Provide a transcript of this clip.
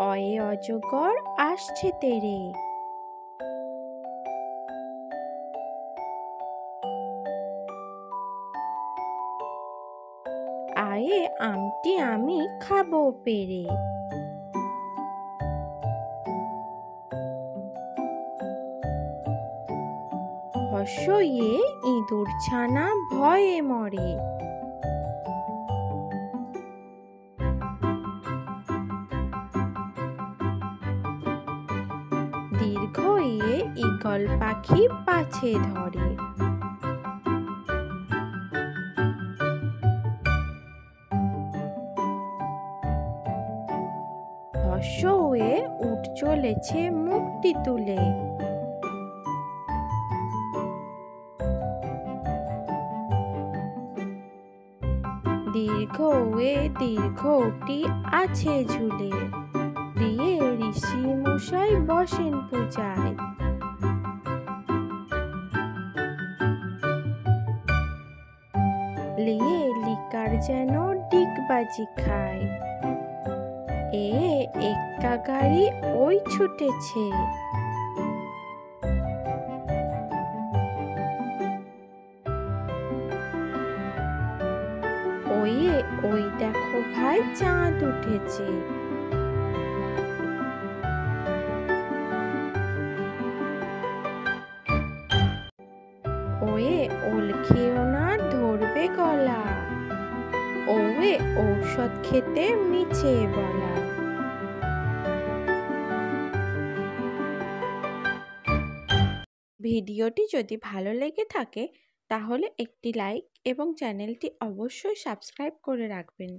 অয়ে অজগর আসছে তেরে। আয়ে আমটি আমি খাবো পেরে। হর্ষইয়ে ইঁদুর ছানা ভয়ে মরে। দীর্ঘইয়ে ঈগল পাখি পাছে ধরে। হর্ষ হয়ে উঠ চলেছে মুখটি তুলে। দীর্ঘ হয়ে দীর্ঘটি আছে ঝুলে। দিয়ে ঋষি মশাই বসেন পূজায়। লিয়ে লিকার যেন ডিগবাজি খায়। এ এক্কা গাড়ি ওই ছুটেছে। ওয়ে ওই দেখো ভাই চাঁদ উঠেছে। ওয়ে ওল খেও না ধরবে গলা। ওয়ে ঔষধ খেতে মিছে বলা। ভিডিওটি যদি ভালো লেগে থাকে তাহলে একটি লাইক এবং চ্যানেলটি অবশ্যই সাবস্ক্রাইব করে রাখবেন।